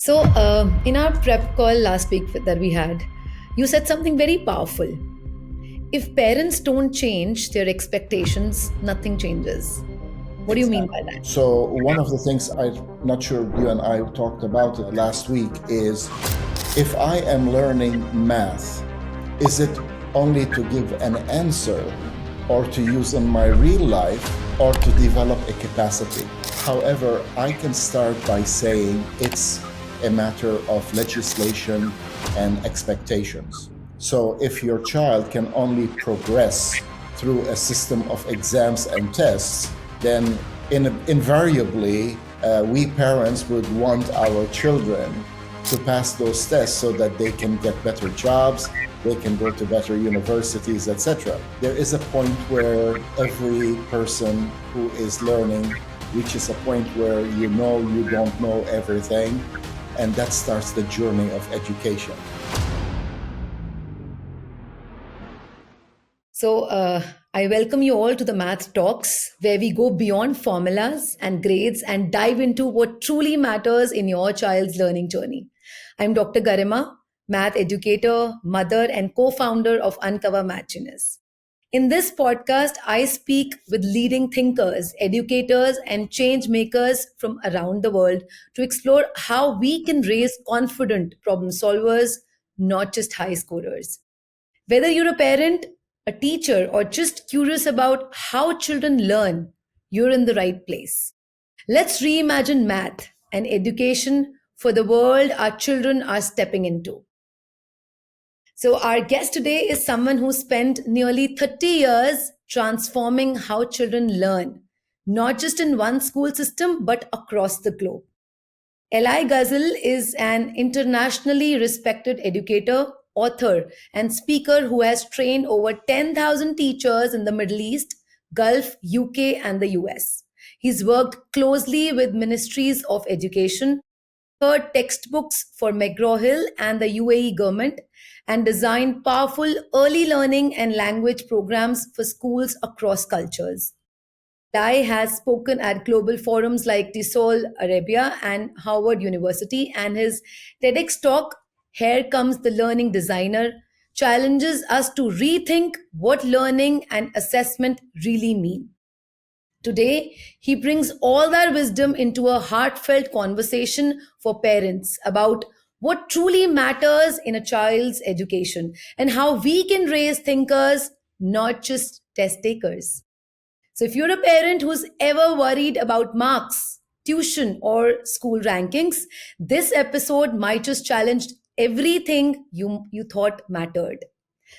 In our prep call last week that we had, you said something very powerful. If parents don't change their expectations, nothing changes. What do you mean by Exactly. that? So one of the things I'm not sure you and I talked about it last week is if I am learning math, is it only to give an answer or to use in my real life or to develop a capacity? However, I can start by saying it's a matter of legislation and expectations. So if your child can only progress through a system of exams and tests, then invariably we parents would want our children to pass those tests so that they can get better jobs, they can go to better universities, etc. There is a point where every person who is learning reaches a point where you know you don't know everything, and that starts the journey of education. I welcome you all to the Math Talks, where we go beyond formulas and grades and dive into what truly matters in your child's learning journey. I'm Dr. Garima, math educator, mother, and co founder of Uncover Math Genius. In this podcast, I speak with leading thinkers, educators, and change makers from around the world to explore how we can raise confident problem solvers, not just high scorers. Whether you're a parent, a teacher, or just curious about how children learn, you're in the right place. Let's reimagine math and education for the world our children are stepping into. So, our guest today is someone who spent nearly 30 years transforming how children learn, not just in one school system, but across the globe. Ghazel is an internationally respected educator, author, and speaker who has trained over 10,000 teachers in the Middle East, Gulf, UK, and the US. He's worked closely with ministries of education, authored textbooks for McGraw-Hill and the UAE government, and designed powerful early learning and language programs for schools across cultures. Lai has spoken at global forums like TESOL Arabia and Harvard University, and his TEDx talk, Here Comes the Learning Designer, challenges us to rethink what learning and assessment really mean. Today, he brings all that wisdom into a heartfelt conversation for parents about what truly matters in a child's education and how we can raise thinkers, not just test takers. So, if you're a parent who's ever worried about marks, tuition, or school rankings, this episode might just challenge everything you thought mattered.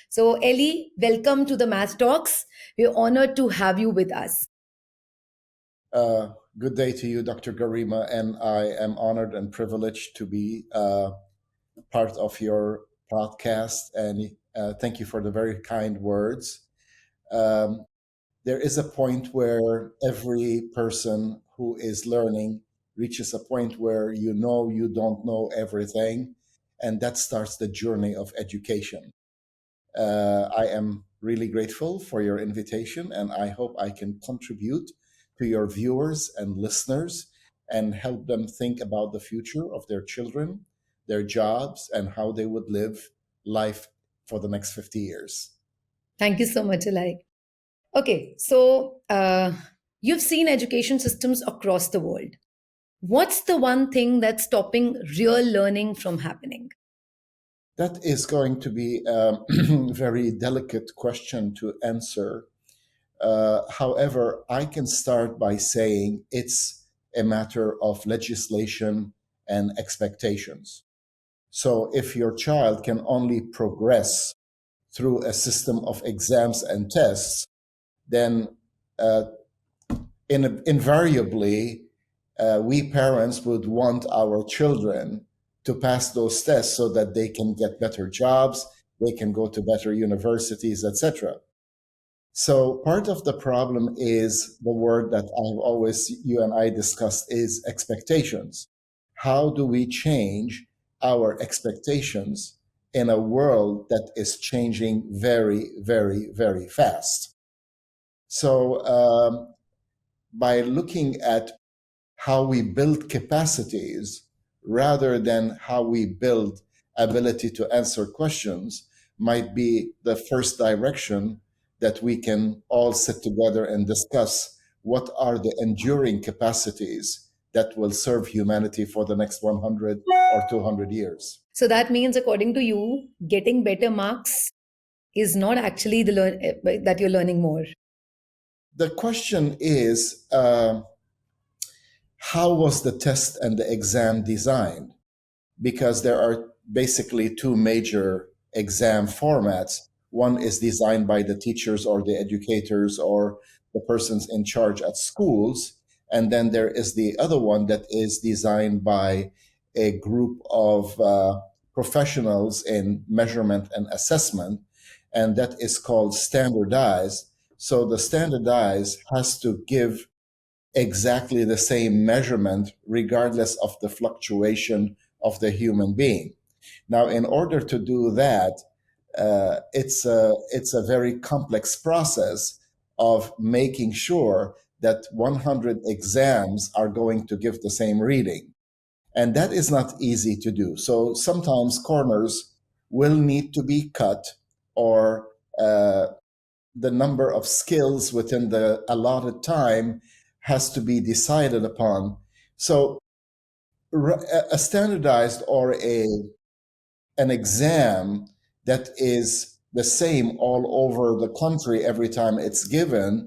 So, Ellie, welcome to the Math Talks. We're honored to have you with us. Good day to you, Dr. Garima, and I am honored and privileged to be part of your podcast. And thank you for the very kind words. Um, there is a point where every person who is learning reaches a point where you know you don't know everything, and that starts the journey of education. I am really grateful for your invitation, and I hope I can contribute to your viewers and listeners and help them think about the future of their children, their jobs, and how they would live life for the next 50 years. Thank you so much, Eli. Okay, you've seen education systems across the world. What's the one thing that's stopping real learning from happening? That is going to be a very delicate question to answer. However, I can start by saying it's a matter of legislation and expectations. So if your child can only progress through a system of exams and tests, then uh, invariably we parents would want our children to pass those tests so that they can get better jobs, they can go to better universities, etc. So part of the problem is the word that I've always, you and I discussed, is expectations. How do we change our expectations in a world that is changing very, very, very fast? So by looking at how we build capacities rather than how we build ability to answer questions might be the first direction that we can all sit together and discuss what are the enduring capacities that will serve humanity for the next 100 or 200 years. So that means, according to you, getting better marks is not actually that you're learning more. The question is, how was the test and the exam designed? Because there are basically two major exam formats. One is designed by the teachers or the educators or the persons in charge at schools. And then there is the other one that is designed by a group of professionals in measurement and assessment, and that is called standardized. So the standardized has to give exactly the same measurement regardless of the fluctuation of the human being. Now, in order to do that, it's a very complex process of making sure that 100 exams are going to give the same reading. And that is not easy to do. So sometimes corners will need to be cut, or the number of skills within the allotted time has to be decided upon. So a standardized or an exam that is the same all over the country every time it's given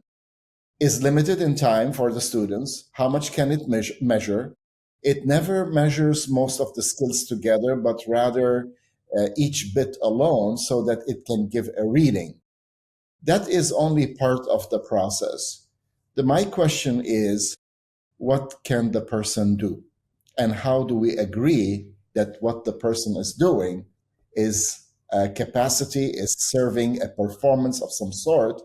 is limited in time for the students. How much can it measure? It never measures most of the skills together, but rather each bit alone so that it can give a reading. That is only part of the process. My question is, what can the person do? And how do we agree that what the person is doing is a capacity, is serving a performance of some sort,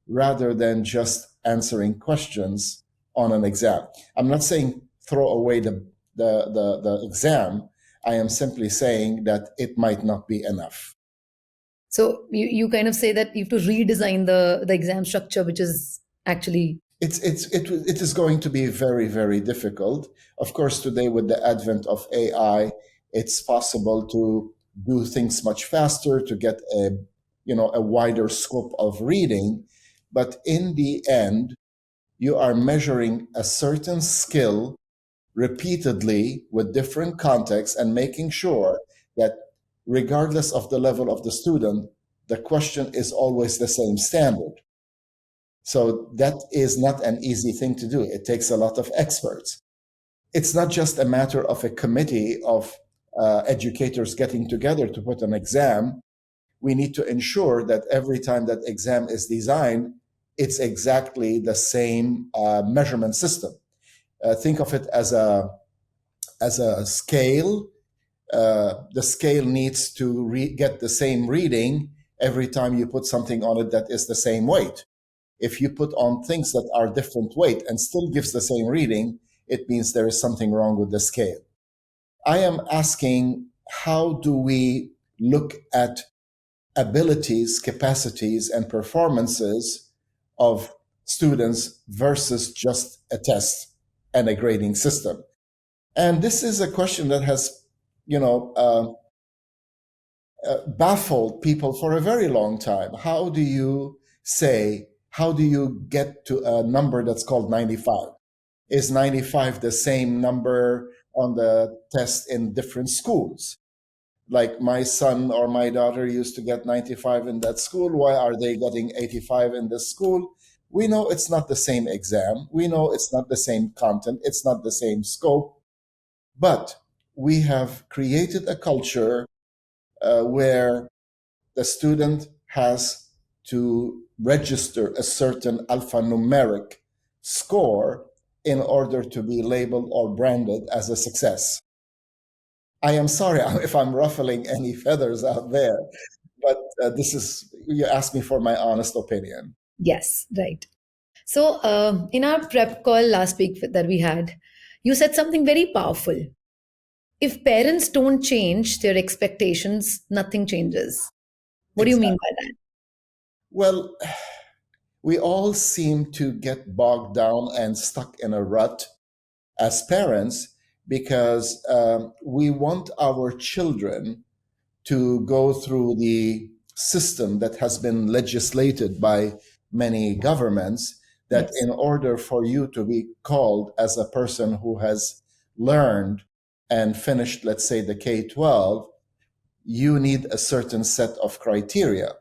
rather than just answering questions on an exam? I'm not saying throw away the exam. I am simply saying that it might not be enough. So you kind of say that you have to redesign the exam structure, which is actually. It is going to be very, very difficult. Of course, today with the advent of AI, it's possible to do things much faster, to get a wider scope of reading. But in the end, you are measuring a certain skill repeatedly with different contexts and making sure that regardless of the level of the student, the question is always the same standard. So that is not an easy thing to do. It takes a lot of experts. It's not just a matter of a committee of educators getting together to put an exam. We need to ensure that every time that exam is designed, it's exactly the same measurement system. Think of it as a scale. The scale needs to get the same reading every time you put something on it that is the same weight. If you put on things that are different weight and still gives the same reading, it means there is something wrong with the scale. I am asking, how do we look at abilities, capacities, and performances of students versus just a test and a grading system? And this is a question that has, baffled people for a very long time. How do you get to a number that's called 95? Is 95 the same number on the test in different schools? Like my son or my daughter used to get 95 in that school. Why are they getting 85 in this school? We know it's not the same exam. We know it's not the same content. It's not the same scope. But we have created a culture where the student has to register a certain alphanumeric score in order to be labeled or branded as a success. I am sorry if I'm ruffling any feathers out there, but you asked me for my honest opinion. Yes, right. So in our prep call last week that we had, you said something very powerful. If parents don't change their expectations, nothing changes. What do you mean Exactly. by that? Well, we all seem to get bogged down and stuck in a rut as parents because we want our children to go through the system that has been legislated by many governments, that Yes. in order for you to be called as a person who has learned and finished, let's say, the K-12, you need a certain set of criteria.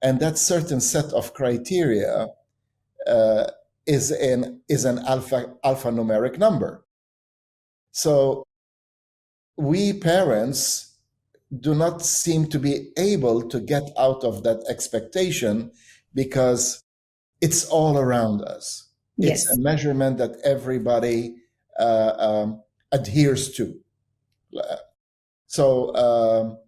And that certain set of criteria uh, is an alphanumeric number. So we parents do not seem to be able to get out of that expectation because it's all around us. It's a Yes. measurement that everybody adheres to. So,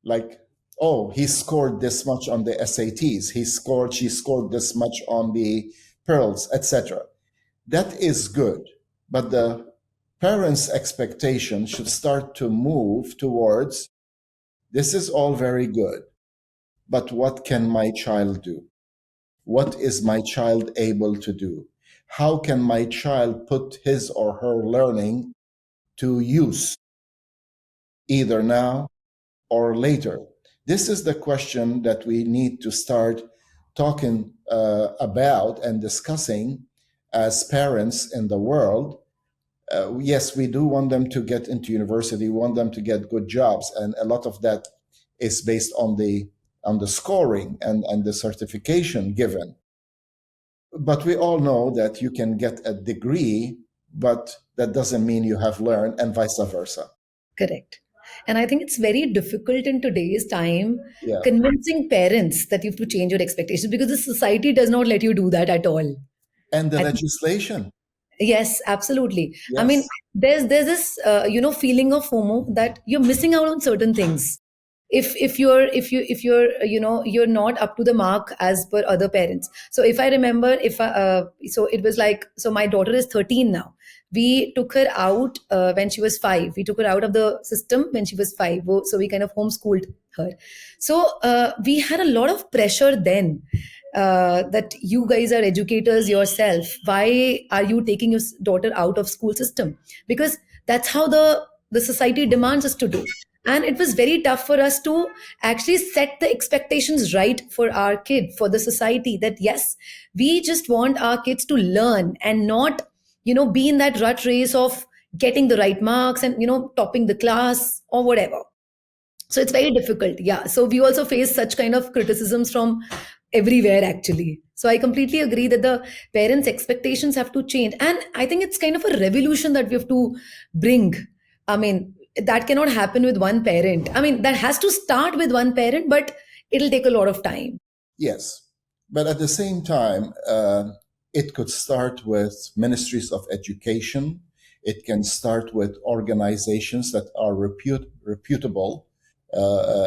like, oh, he scored this much on the SATs. She scored this much on the Pearls, etc. That is good, but the parents' expectation should start to move towards, this is all very good, but what can my child do? What is my child able to do? How can my child put his or her learning to use, either now or later? This is the question that we need to start talking about and discussing as parents in the world. Yes, we do want them to get into university, we want them to get good jobs, and a lot of that is based on the scoring and the certification given. But we all know that you can get a degree, but that doesn't mean you have learned, and vice versa. Correct. And I think it's very difficult in today's time Yeah. convincing parents that you have to change your expectations because the society does not let you do that at all. And the I legislation. Yes, absolutely. I mean, Yes. there's this feeling of FOMO that you're missing out on certain things. If you're you're not up to the mark as per other parents. So if I remember, if I, so it was like, so my daughter is 13 now. We took her out when she was 5. We took her out of the system when she was 5. So we kind of homeschooled her. So we had a lot of pressure then, that you guys are educators yourself. Why are you taking your daughter out of school system? Because that's how the society demands us to do. And it was very tough for us to actually set the expectations right for our kid, for the society, that yes, we just want our kids to learn and not be in that rut race of getting the right marks and topping the class or whatever. So it's very difficult. Yeah, so we also face such kind of criticisms from everywhere actually. So I completely agree that the parents expectations have to change, and I think it's kind of a revolution that we have to bring. I mean, that cannot happen with one parent. I mean, that has to start with one parent, but it'll take a lot of time. Yes. But at the same time, it could start with ministries of education. It can start with organizations that are reputable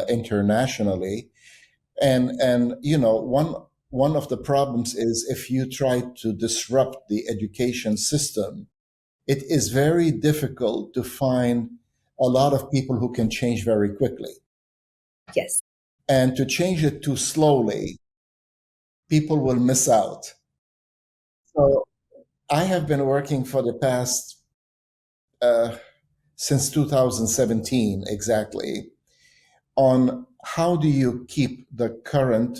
internationally. And one of the problems is, if you try to disrupt the education system, it is very difficult to find a lot of people who can change very quickly. Yes. And to change it too slowly, people will miss out. So I have been working for the past, uh, since 2017 exactly, on how do you keep the current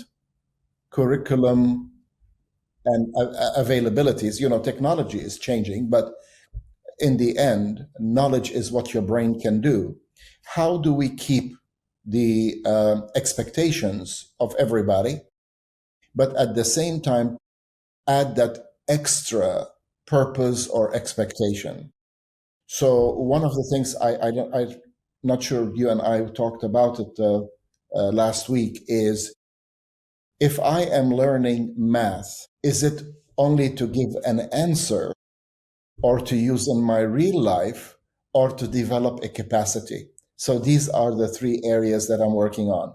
curriculum and availabilities. Technology is changing, but in the end, knowledge is what your brain can do. How do we keep the expectations of everybody, but at the same time add that extra purpose or expectation? So one of the things I'm not sure you and I talked about it last week is, if I am learning math, is it only to give an answer or to use in my real life or to develop a capacity? So these are the three areas that I'm working on.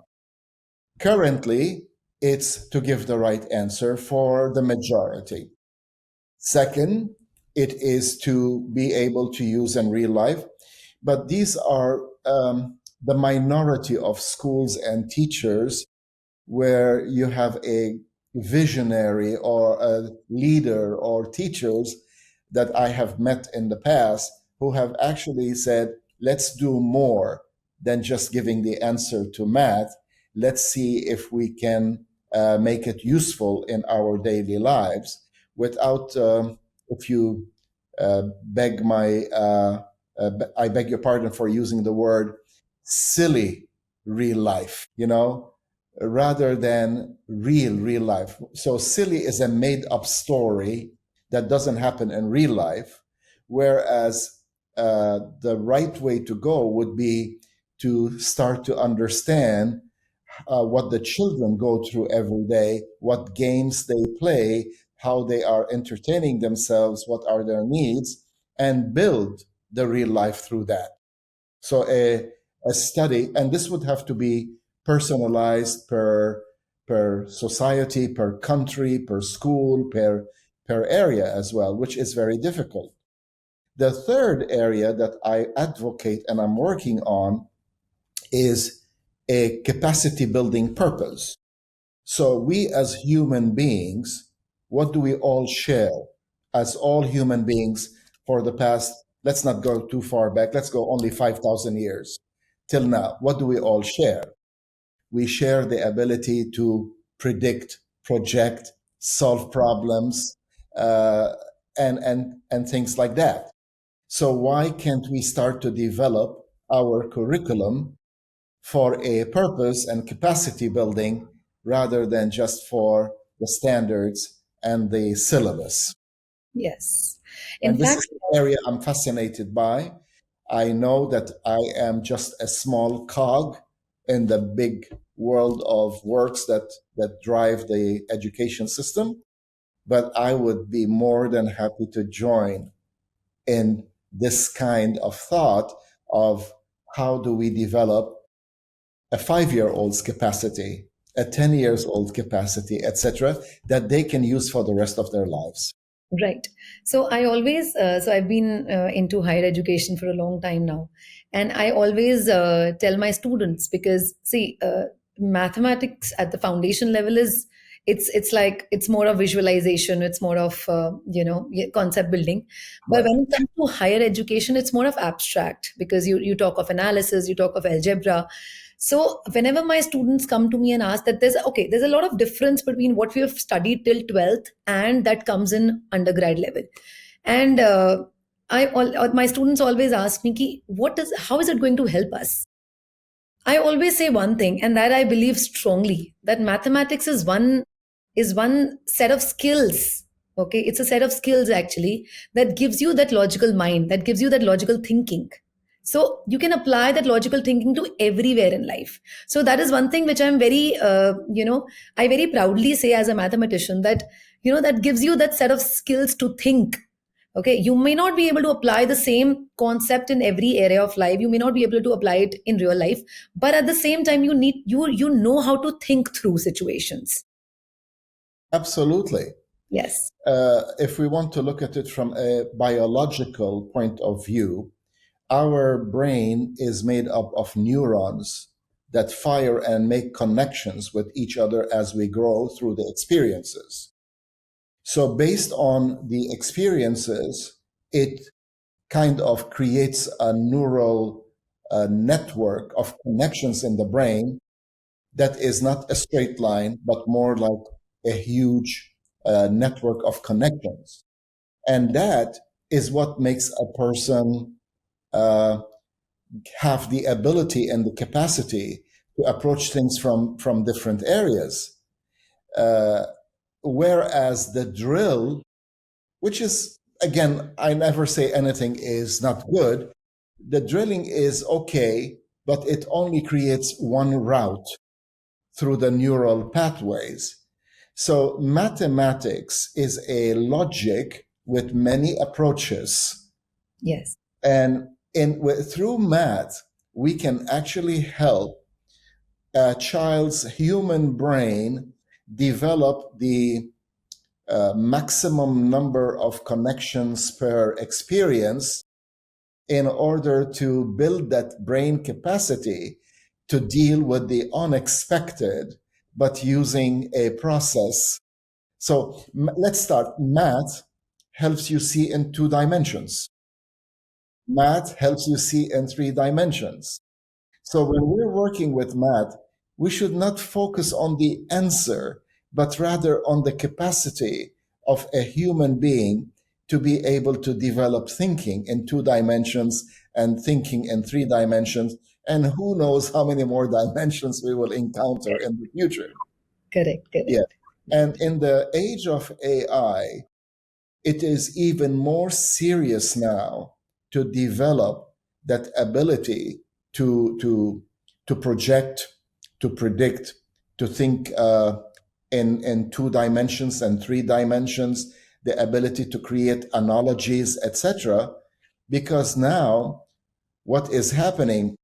Currently, it's to give the right answer for the majority. Second, it is to be able to use in real life. But these are the minority of schools and teachers where you have a visionary or a leader or teachers that I have met in the past who have actually said, let's do more than just giving the answer to math. Let's see if we can make it useful in our daily lives without, if you beg my, I beg your pardon for using the word silly real life, rather than real life. So silly is a made up story that doesn't happen in real life, whereas the right way to go would be to start to understand what the children go through every day, what games they play, how they are entertaining themselves, what are their needs, and build the real life through that. So a study, and this would have to be personalized per society, per country, per school, per area as well, which is very difficult. The third area that I advocate and I'm working on is a capacity building purpose. So we as human beings, what do we all share as all human beings for the past, let's not go too far back, let's go only 5,000 years till now. What do we all share? We share the ability to predict, project, solve problems, and things like that. So why can't we start to develop our curriculum for a purpose and capacity building rather than just for the standards and the syllabus? Yes. In And this fact, is the area I'm fascinated by. I know that I am just a small cog in the big world of works that drive the education system, but I would be more than happy to join in this kind of thought of how do we develop a 5-year-old's capacity, a 10 years old capacity, etc., that they can use for the rest of their lives. right. So I always, so I've been into higher education for a long time now. And I always tell my students, because see, mathematics at the foundation level is, it's like, it's more of visualization, it's more of, concept building. But Right. when it comes to higher education, it's more of abstract, because you talk of analysis, you talk of algebra. So whenever my students come to me and ask that, there's a lot of difference between what we have studied till 12th and that comes in undergrad level. And my students always ask me, ki, how is it going to help us? I always say one thing, and that I believe strongly, that mathematics is one set of skills. Okay, it's a set of skills actually that gives you that logical mind, that gives you that logical thinking. So you can apply that logical thinking to everywhere in life. So that is one thing which I'm very, I very proudly say as a mathematician, that that gives you that set of skills to think. Okay, you may not be able to apply the same concept in every area of life, you may not be able to apply it in real life, but at the same time you know how to think through situations. Absolutely. Yes. If we want to look at it from a biological point of view, our brain is made up of neurons that fire and make connections with each other as we grow through the experiences. So, based on the experiences, it kind of creates a neural network of connections in the brain that is not a straight line, but more like a huge network of connections. And that is what makes a person uh, have the ability and the capacity to approach things from different areas. Uh, Whereas the drill, which is, again, I never say anything is not good. The drilling is okay, but it only creates one route through the neural pathways. So mathematics is a logic with many approaches. Yes. And through math, we can actually help a child's human brain develop the maximum number of connections per experience in order to build that brain capacity to deal with the unexpected, but using a process. So let's start. Math helps you see in 2 dimensions. Math helps you see in three dimensions. So when we're working with math, we should not focus on the answer, but rather on the capacity of a human being to be able to develop thinking in two dimensions and thinking in three dimensions. And who knows how many more dimensions we will encounter in the future. Correct, Yeah. correct. And in the age of AI, it is even more serious now to develop that ability to project, to predict, to think in two dimensions and three dimensions, the ability to create analogies, etc. Because now what is happening,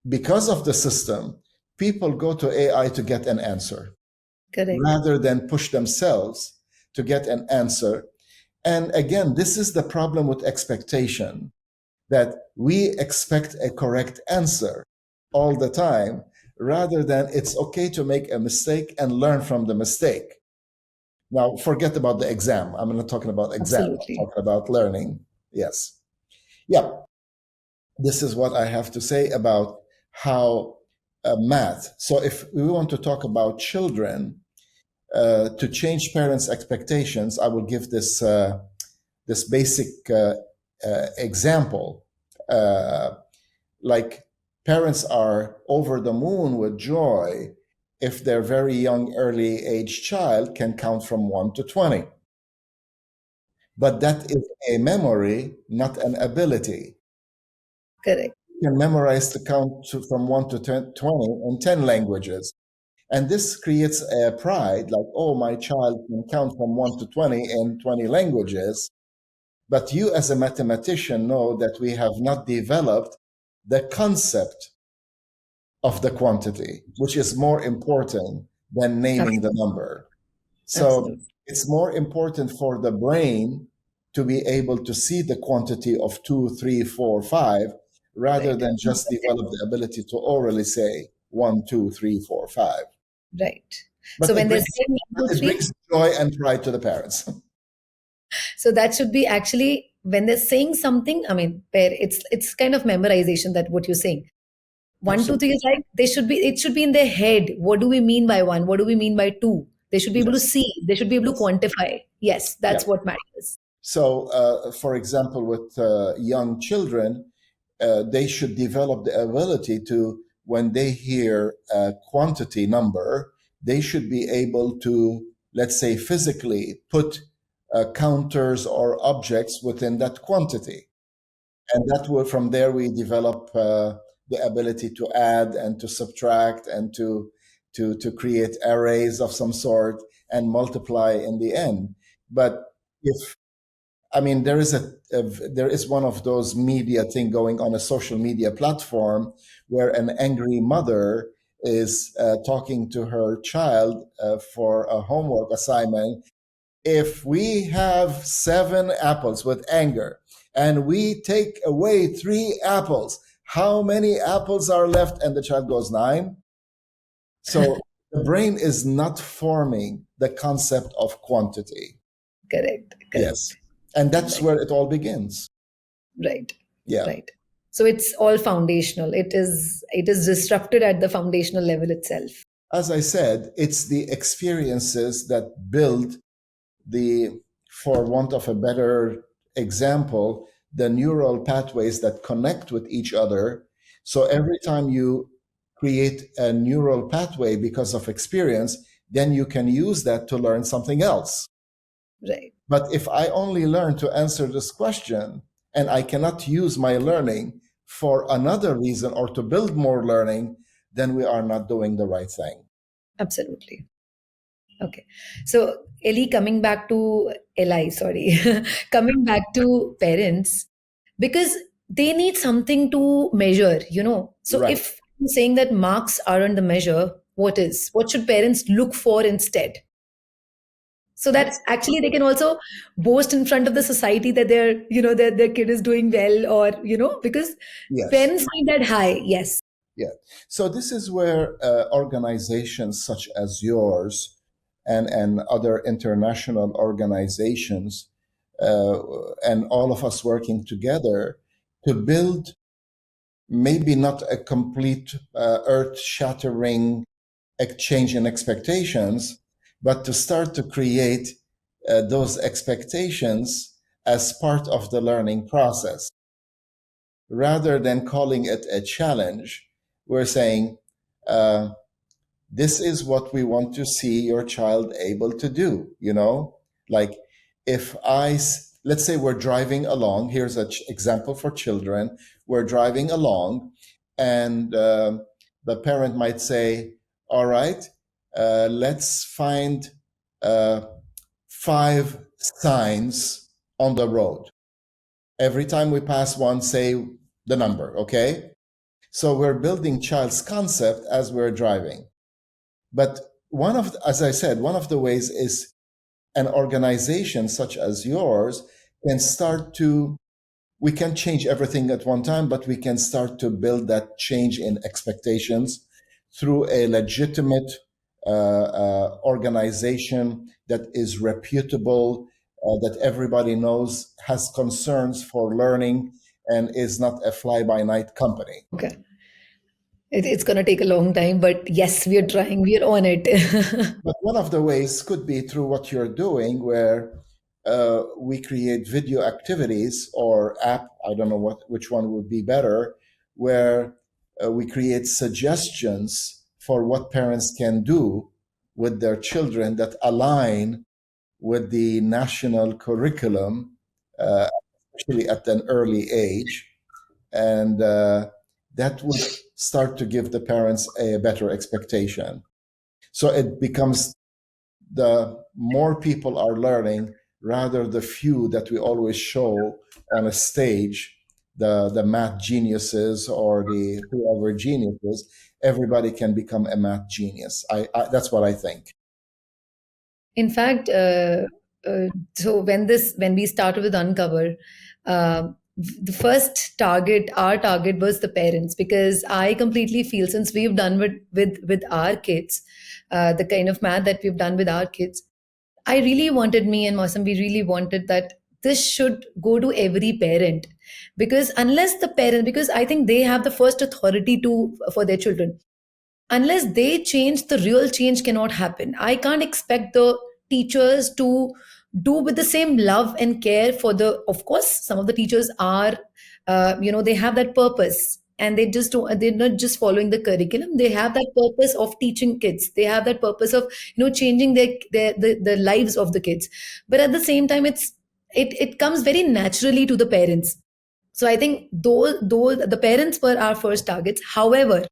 because of the system, people go to AI to get an answer Correct. rather than push themselves to get an answer. And again, this is the problem with expectation, that we expect a correct answer all the time, rather than it's okay to make a mistake and learn from the mistake. Now, forget about the exam. I'm not talking about exam, I'm Absolutely. talking about learning. Yes. Yeah. This is what I have to say about how math. So, if we want to talk about children, to change parents' expectations, I will give this basic example. Uh, like parents are over the moon with joy if their very young, early age child can count from 1 to 20. But that is a memory, not an ability. Correct. You can memorize to count from 1 to 20 in 10 languages. And this creates a pride, like, oh, my child can count from 1 to 20 in 20 languages. But you, as a mathematician, know that we have not developed the concept of the quantity, which is more important than naming the Absolutely. number. So Absolutely. it's more important for the brain to be able to see the quantity of two, three, four, five, rather Right. than just develop the ability to orally say 1, 2, 3, 4, 5. Right. But So it when they brings, say but one, two, it three, brings joy and pride to the parents. so that should be actually when they're saying something. I mean, where it's kind of memorization that what you're saying. One, two, three Absolutely. is like they should be. It should be in their head. What do we mean by one? What do we mean by two? They should be able to Yes. see. They should be able to Yes. quantify. Yes, Yeah. that's what matters. So, for example, with young children, they should develop the ability to, when they hear a quantity number, they should be able to, let's say, physically put counters or objects within that quantity. And that will, from there, we develop the ability to add and to subtract and to create arrays of some sort and multiply in the end. But if I mean, there is one of those media thing going on a social media platform where an angry mother is talking to her child for a homework assignment. If we have 7 apples with anger and we take away 3 apples, how many apples are left? And the child goes 9. So the brain is not forming the concept of quantity. Correct. Yes. Correct. And that's Right. where it all begins. Right. Yeah. Right. So it's all foundational. It is disrupted at the foundational level itself. As I said, it's the experiences that build the, for want of a better example, the neural pathways that connect with each other. So every time you create a neural pathway because of experience, then you can use that to learn something else. Right. But if I only learn to answer this question and I cannot use my learning for another reason or to build more learning, then we are not doing the right thing. Absolutely. Okay. So Eli, coming back to Eli, sorry, coming back to parents, because they need something to measure, you know. So Right. if I'm saying that marks aren't the measure, what is? What should parents look for instead? So that That's, actually they can also boast in front of the society that their kid is doing well, or because yes. parents need that high. Yes. Yeah. So this is where organizations such as yours and other international organizations and all of us working together to build maybe not a complete earth shattering exchange in expectations, but to start to create those expectations as part of the learning process. Rather than calling it a challenge, we're saying, uh, this is what we want to see your child able to do, like if let's say we're driving along. Here's an example for children. We're driving along, and the parent might say, all right, let's find uh, 5 signs on the road. Every time we pass one, say the number. Okay, so we're building child's concept as we're driving. But as I said, one of the ways is an organization such as yours can start to, we can change everything at one time, but we can start to build that change in expectations through a legitimate organization that is reputable, that everybody knows has concerns for learning and is not a fly by night company. Okay. It's going to take a long time, but yes, we are trying, we are on it. But one of the ways could be through what you're doing, where we create video activities or app. I don't know which one would be better, where we create suggestions for what parents can do with their children that align with the national curriculum, especially at an early age, and that would start to give the parents a better expectation. So it becomes, the more people are learning, rather the few that we always show on a stage, the math geniuses or the whoever geniuses. Everybody can become a math genius. That's what I think. In fact, uh, so when we started with Uncover, uh, the first target, our target was the parents, because I completely feel, since we've done with our kids, the kind of math that we've done with our kids, I really wanted, me and Mosam, we really wanted that this should go to every parent, because unless the parent, because I think they have the first authority to for their children, unless they change, the real change cannot happen. I can't expect the teachers to do with the same love and care for the, of course some of the teachers are, they have that purpose, and they just don't, they're not just following the curriculum, they have that purpose of teaching kids, they have that purpose of changing the lives of the kids. But at the same time, it comes very naturally to the parents. So I think those the parents were our first targets. However,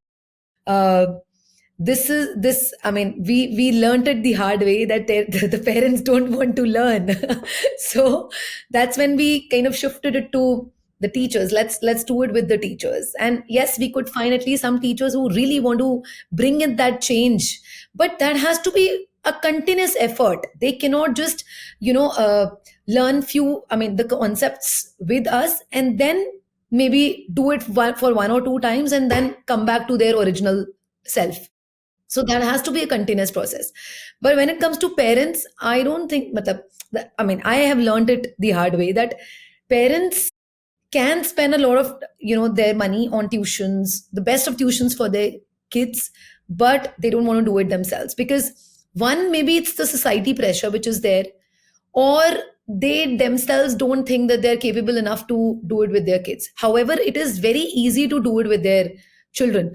uh, this I mean, we learned it the hard way that the parents don't want to learn. So that's when we kind of shifted it to the teachers. Let's do it with the teachers. And yes, we could find at least some teachers who really want to bring in that change, but that has to be a continuous effort. They cannot just learn few, I mean, the concepts with us, and then maybe do it for 1 or 2 times and then come back to their original self. So that has to be a continuous process. But when it comes to parents, I don't think, I mean, I have learned it the hard way that parents can spend a lot of their money on tuitions, the best of tuitions for their kids, but they don't want to do it themselves, because one, maybe it's the society pressure which is there, or they themselves don't think that they're capable enough to do it with their kids. However, it is very easy to do it with their children.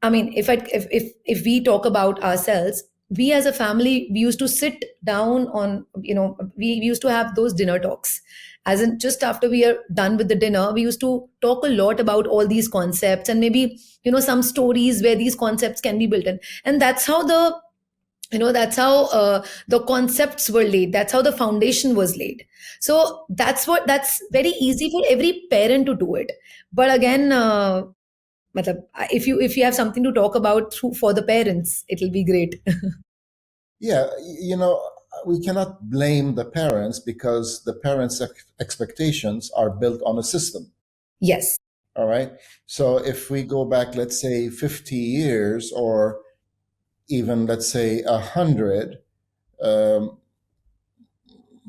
I mean, if we talk about ourselves, we as a family, we used to sit down on, we used to have those dinner talks. As in, just after we are done with the dinner, we used to talk a lot about all these concepts, and maybe some stories where these concepts can be built in. And that's how the concepts were laid. That's how the foundation was laid. So that's very easy for every parent to do it. But again, if you have something to talk about through for the parents, it'll be great. Yeah, we cannot blame the parents because the parents' expectations are built on a system. Yes. All right. So if we go back, let's say 50 years, or even let's say 100, um,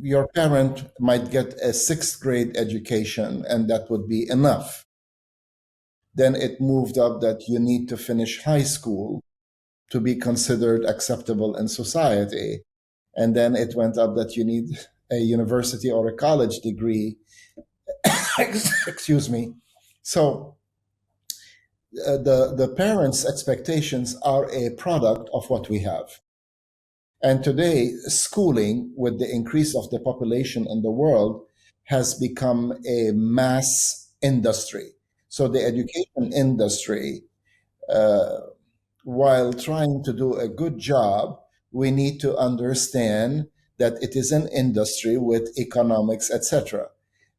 your parent might get a sixth grade education and that would be enough. Then it moved up that you need to finish high school to be considered acceptable in society. And then it went up that you need a university or a college degree. Excuse me. So the parents' expectations are a product of what we have. And today, schooling, with the increase of the population in the world, has become a mass industry. So the education industry, uh, while trying to do a good job, we need to understand that it is an industry with economics, etc.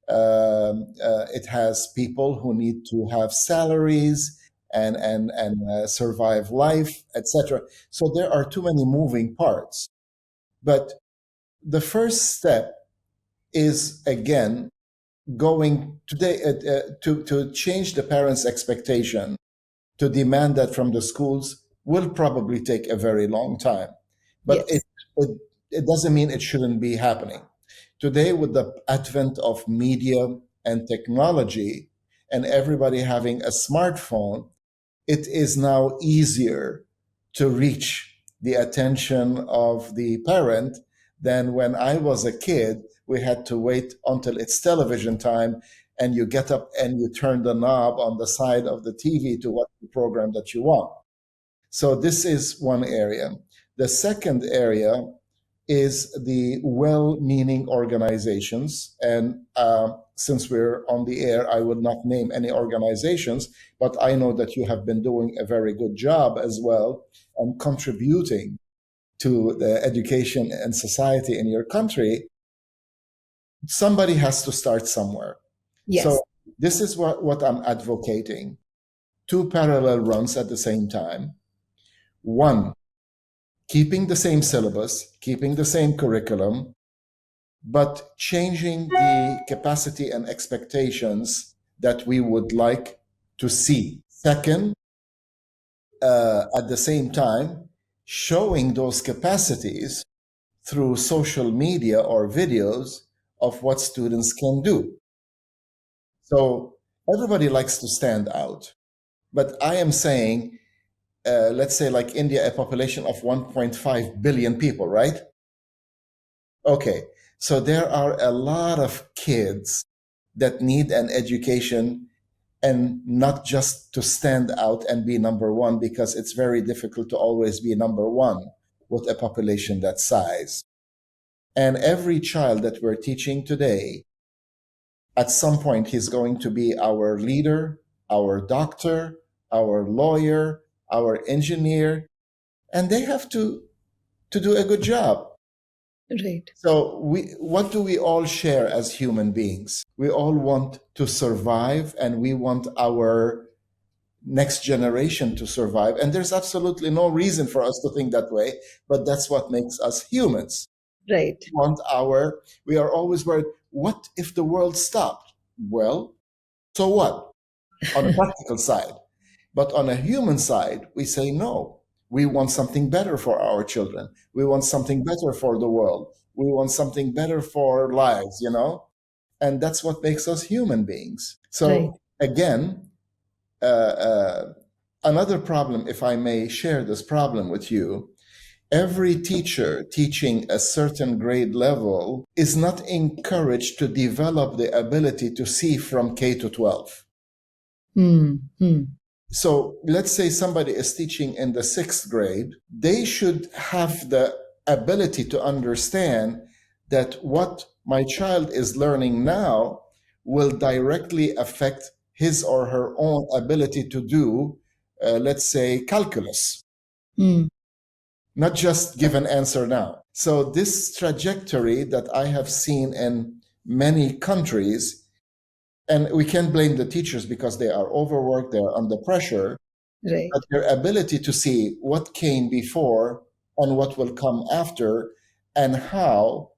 It has people who need to have salaries and survive life, etc. So there are too many moving parts. But the first step is again going today to change the parents' expectation to demand that from the schools will probably take a very long time. But Yes. it, it doesn't mean it shouldn't be happening. Today, with the advent of media and technology and everybody having a smartphone, it is now easier to reach the attention of the parent than when I was a kid. We had to wait until it's television time and you get up and you turn the knob on the side of the TV to watch the program that you want. So this is one area. The second area is the well-meaning organizations. And since we're on the air, I would not name any organizations, but I know that you have been doing a very good job as well and contributing to the education and society in your country. Somebody has to start somewhere. Yes. So this is what I'm advocating. Two parallel runs at the same time. One, keeping the same syllabus, keeping the same curriculum, but changing the capacity and expectations that we would like to see. Second, at the same time, showing those capacities through social media or videos of what students can do. So everybody likes to stand out. But I am saying, let's say like India, a population of 1.5 billion people, right? Okay, so there are a lot of kids that need an education and not just to stand out and be number one, because it's very difficult to always be number one with a population that size. And every child that we're teaching today, at some point, he's going to be our leader, our doctor, our lawyer, our engineer, and they have to do a good job. Right. So what do we all share as human beings? We all want to survive and we want our next generation to survive. And there's absolutely no reason for us to think that way, but that's what makes us humans. Right. We are always worried, what if the world stopped? Well, so what? On a practical side. But on a human side, we say no. We want something better for our children. We want something better for the world. We want something better for our lives, you know? And that's what makes us human beings. Right. So, again, another problem, if I may share this problem with you, every teacher teaching a certain grade level is not encouraged to develop the ability to see from K to 12. So let's say somebody is teaching in the sixth grade, they should have the ability to understand that what my child is learning now will directly affect his or her own ability to do, let's say, calculus, not just give an answer now. So this trajectory that I have seen in many countries, and we can't blame the teachers because they are overworked, they are under pressure, Right. but their ability to see what came before and what will come after, and how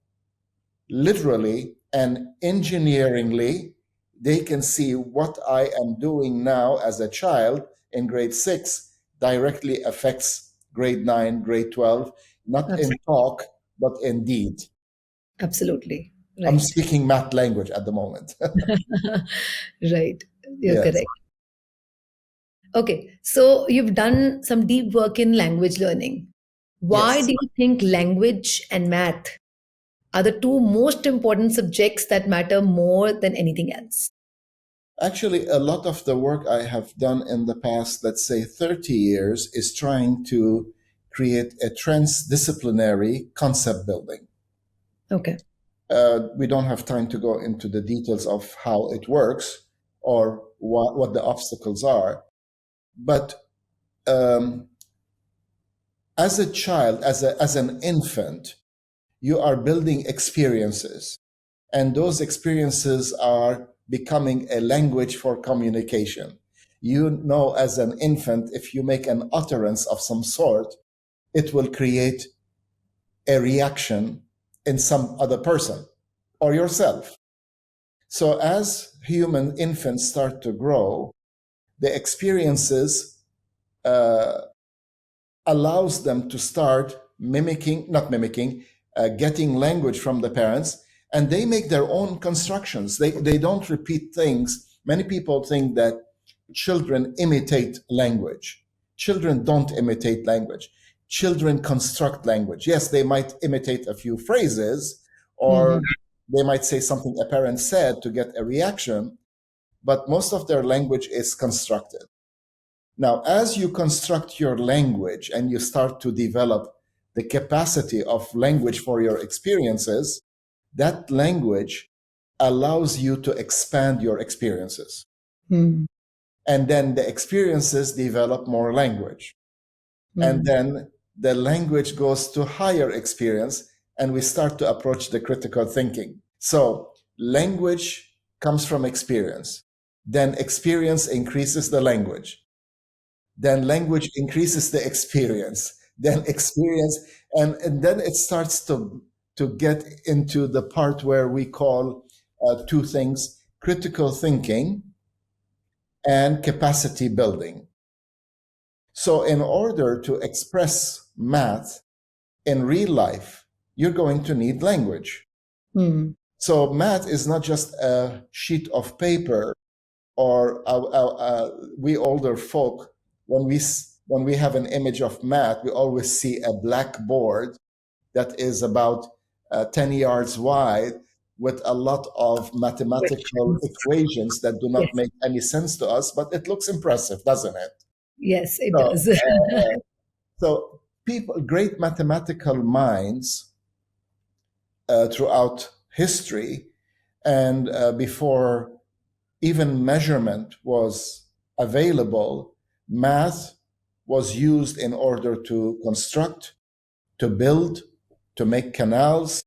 literally and engineeringly they can see what I am doing now as a child in grade 6 directly affects grade 9, grade 12, not in Absolutely. talk, but in deed. Absolutely. I'm Right. speaking math language at the moment. Right. You're Yes. correct. Okay. So you've done some deep work in language learning. Why Yes. do you think language and math are the two most important subjects that matter more than anything else? Actually, a lot of the work I have done in the past, let's say 30 years, is trying to create a transdisciplinary concept building. Okay. We don't have time to go into the details of how it works or what the obstacles are. But um, as a child, as an infant, you are building experiences. And those experiences are becoming a language for communication. You know, as an infant, if you make an utterance of some sort, it will create a reaction in some other person or yourself. So as human infants start to grow, the experiences uh, allows them to start not mimicking, getting language from the parents, and they make their own constructions. They don't repeat things. Many people think that children imitate language. Children don't imitate language. Children construct language. Yes, they might imitate a few phrases, or Mhm. they might say something a parent said to get a reaction, but most of their language is constructed. Now, as you construct your language and you start to develop the capacity of language for your experiences, that language allows you to expand your experiences. Hmm. And then the experiences develop more language. And Hmm. then the language goes to higher experience, and we start to approach the critical thinking. So, language comes from experience. Then experience increases the language, then language increases the experience, then experience, and then it starts to get into the part where we call two things: critical thinking and capacity building. So in order to express math in real life, you're going to need language. Hmm. So math is not just a sheet of paper, or we older folk, when we have an image of math, we always see a blackboard that is about 10 yards wide with a lot of mathematical Questions. equations that do not Yes. make any sense to us, but it looks impressive, doesn't it? Yes, it So, does. so people, great mathematical minds throughout history and before even measurement was available, math was used in order to construct, to build, to make canals,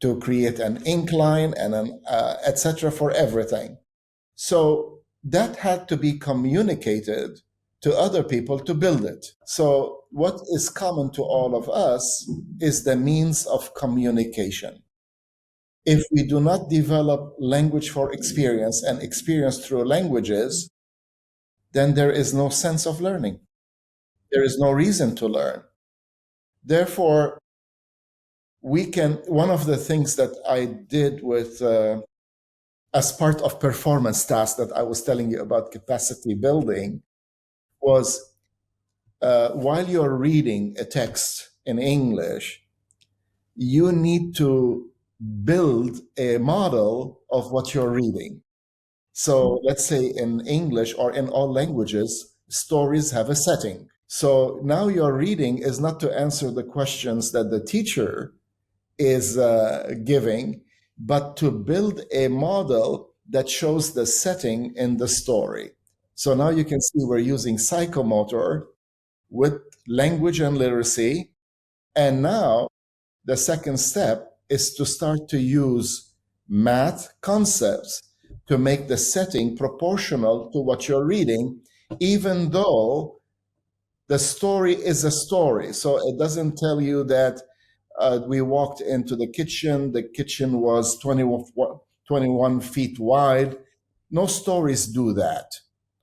to create an incline and an etc. for everything. So that had to be communicated to other people to build it. So what is common to all of us is the means of communication. If we do not develop language for experience and experience through languages, then there is no sense of learning. There is no reason to learn. Therefore, one of the things that I did with, as part of performance tasks that I was telling you about capacity building, was while you're reading a text in English, you need to build a model of what you're reading. So let's say in English or in all languages, stories have a setting. So now your reading is not to answer the questions that the teacher is giving, but to build a model that shows the setting in the story. So now you can see we're using psychomotor with language and literacy. And now the second step is to start to use math concepts to make the setting proportional to what you're reading, even though the story is a story. So it doesn't tell you that we walked into the kitchen was 21 feet wide. No stories do that.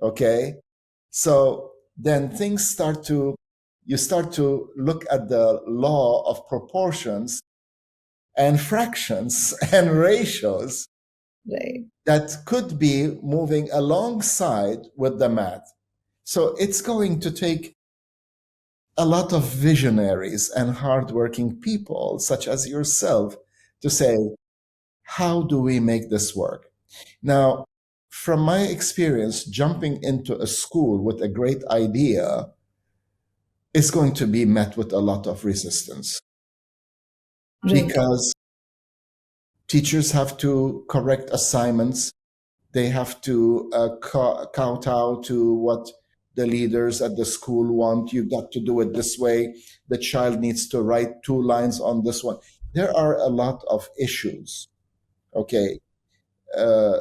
Okay. So then you start to look at the law of proportions and fractions and ratios Right. that could be moving alongside with the math. So it's going to take a lot of visionaries and hardworking people, such as yourself, to say, how do we make this work? Now, from my experience, jumping into a school with a great idea is going to be met with a lot of resistance Right. because teachers have to correct assignments. They have to kowtow to what the leaders at the school want. You've got to do it this way. The child needs to write 2 lines on this one. There are a lot of issues. Okay.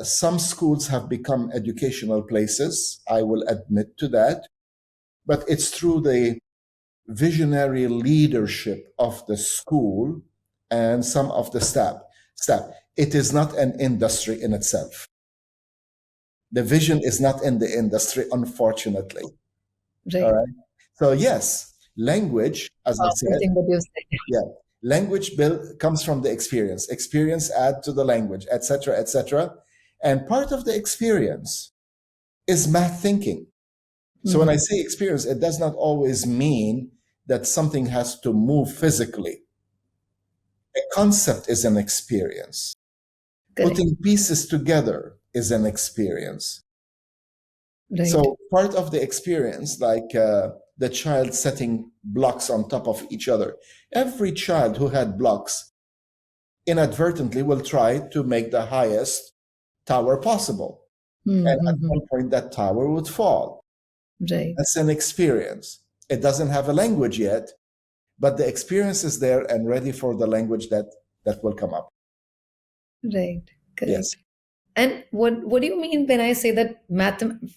Some schools have become educational places. I will admit to that. But it's through the visionary leadership of the school and some of the staff. It is not an industry in itself. The vision is not in the industry, unfortunately. All Right. right. So yes, language, as I Powerful said, thing that you've said. yeah, language build comes from the experience. Experience add to the language, etc., etc. And part of the experience is math thinking. So when I say experience, it does not always mean that something has to move physically. A concept is an experience. Correct. Putting pieces together is an experience. Right. So part of the experience, like the child setting blocks on top of each other, every child who had blocks inadvertently will try to make the highest tower possible. And at Mm-hmm. one point, that tower would fall. Right. That's an experience. It doesn't have a language yet, but the experience is there and ready for the language that will come up. Right. Yes. Correct. And what do you mean when I say that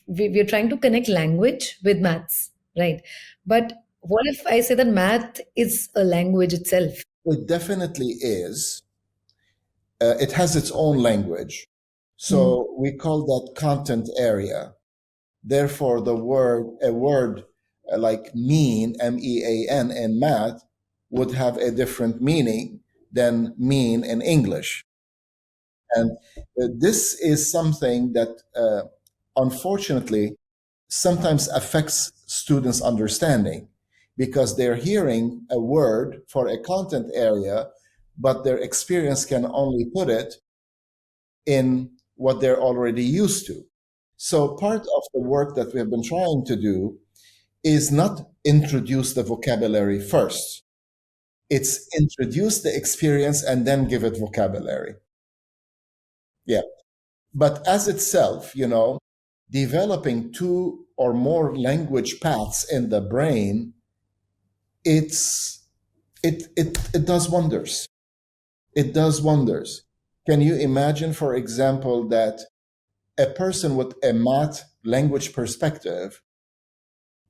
we're trying to connect language with maths, right? But what if I say that math is a language itself? It definitely is. It has its own language. Mm. So we call that content area. Therefore, a word like mean, MEAN in math would have a different meaning than mean in English. And this is something that unfortunately sometimes affects students' understanding because they're hearing a word for a content area, but their experience can only put it in what they're already used to. So part of the work that we have been trying to do is not introduce the vocabulary first. It's introduce the experience and then give it vocabulary. Yeah. But as itself, developing 2 or more language paths in the brain, it does wonders. It does wonders. Can you imagine, for example, that a person with a math language perspective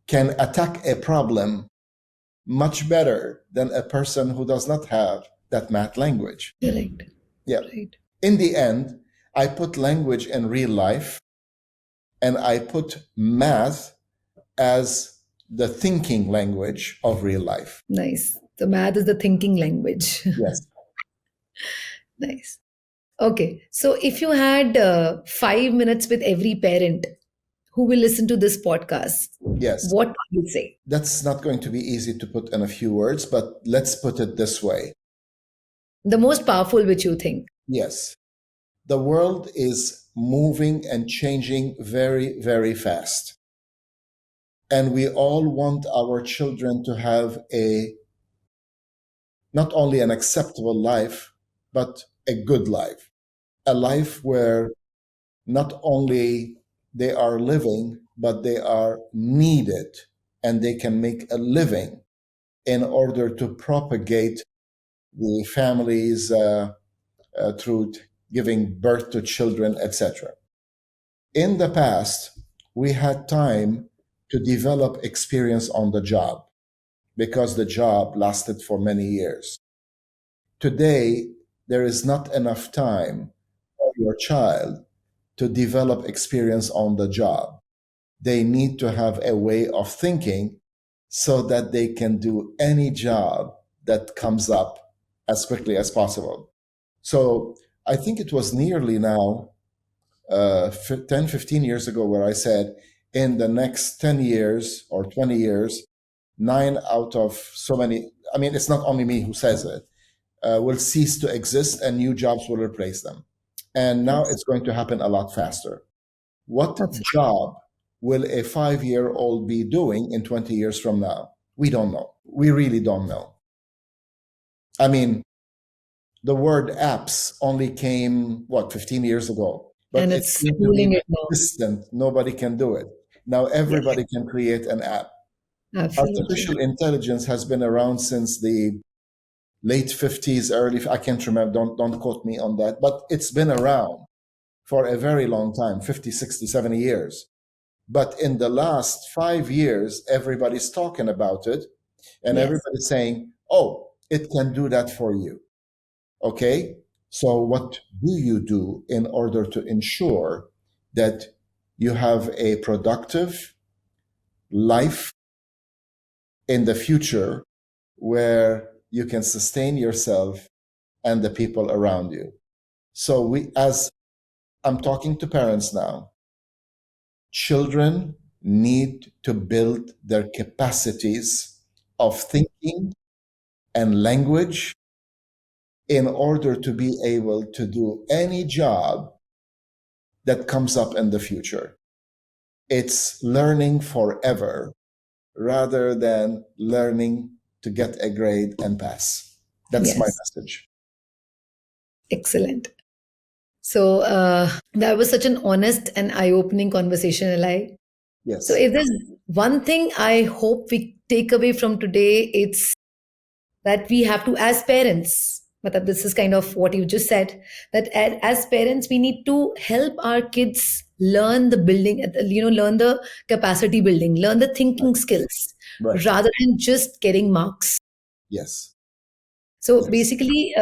can attack a problem much better than a person who does not have that math language? Correct. Yeah. Right. In the end, I put language in real life and I put math as the thinking language of real life. Nice. The math is the thinking language. Yes. Nice. Okay. So if you had 5 minutes with every parent who will listen to this podcast, Yes. what would you say? That's not going to be easy to put in a few words, but let's put it this way. The most powerful, which you think? Yes. The world is moving and changing very, very fast. And we all want our children to have not only an acceptable life, but a good life. A life where not only they are living, but they are needed and they can make a living in order to propagate the families through giving birth to children, etc. In the past, we had time to develop experience on the job because the job lasted for many years. Today, there is not enough time for your child to develop experience on the job. They need to have a way of thinking so that they can do any job that comes up as quickly as possible. So I think it was nearly now 10, 15 years ago where I said, in the next 10 years or 20 years, nine out of so many, I mean, it's not only me who says it, will cease to exist and new jobs will replace them. And now Yes, it's going to happen a lot faster. What absolutely. job will a 5 year old be doing in 20 years from now? We don't know. We really don't know. I mean, the word apps only came, what, 15 years ago, but And it it's seemed to be ruling it now. distant. Nobody can do it. Now Yes, everybody can create an app. absolutely. Artificial intelligence has been around since the late 50s, early, I can't remember, don't quote me on that, but it's been around for a very long time, 50, 60, 70 years. But in the last 5 years, everybody's talking about it and Yes, everybody's saying, oh, it can do that for you. Okay. So, what do you do in order to ensure that you have a productive life in the future where you can sustain yourself and the people around you? So, as I'm talking to parents now, children need to build their capacities of thinking and language in order to be able to do any job that comes up in the future. It's learning forever rather than learning to get a grade and pass. That's my yes, message. excellent. So that was such an honest and eye-opening conversation, Eli. So Yes, if there's one thing I hope we take away from today, it's that we have to, as parents, but this is kind of what you just said, that as parents, we need to help our kids learn the building, learn the capacity building, learn the thinking skills, right. rather than just getting marks. Yes, So yes, basically,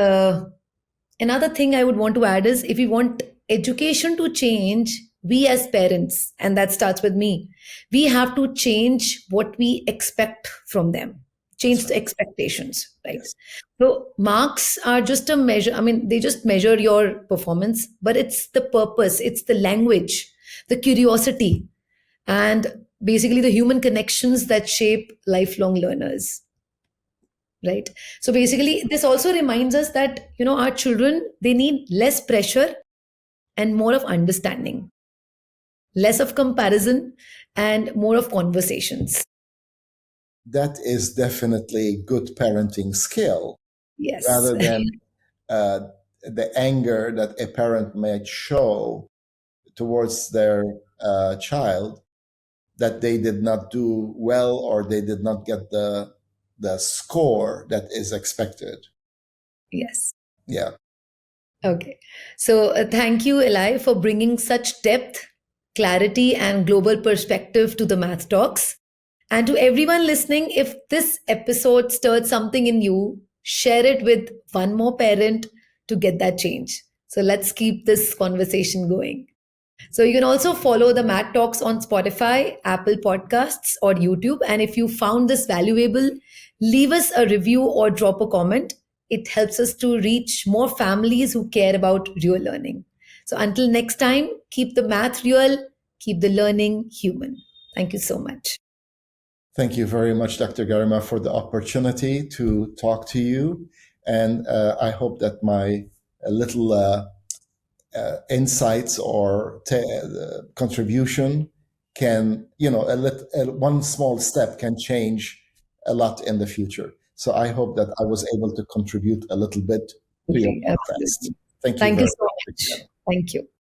another thing I would want to add is if we want education to change, we as parents, and that starts with me, we have to change what we expect from them, that's change right. the expectations, right? Yes, So marks are just a measure. I mean, they just measure your performance, but it's the purpose, it's the language, the curiosity, and basically the human connections that shape lifelong learners, right? So basically this also reminds us that our children, they need less pressure and more of understanding, less of comparison and more of conversations. that is definitely good parenting skill Yes. rather than uh, the anger that a parent might show towards their child that they did not do well or they did not get the score that is expected. Yes. Yeah. Okay. So thank you, Eli, for bringing such depth, clarity, and global perspective to the Math Talks. And to everyone listening, if this episode stirred something in you, share it with one more parent to get that change. So let's keep this conversation going. So you can also follow the Matt Talks on Spotify, Apple Podcasts, or YouTube. And if you found this valuable, leave us a review or drop a comment. It helps us to reach more families who care about real learning. So until next time, keep the math real, keep the learning human. Thank you so much. Thank you very much, Dr. Garima, for the opportunity to talk to you. And I hope that my little insights or contribution can, one small step can change a lot in the future. So I hope that I was able to contribute a little bit to your Okay, podcast. absolutely. Thank you Thank you very so much much. again. Thank you.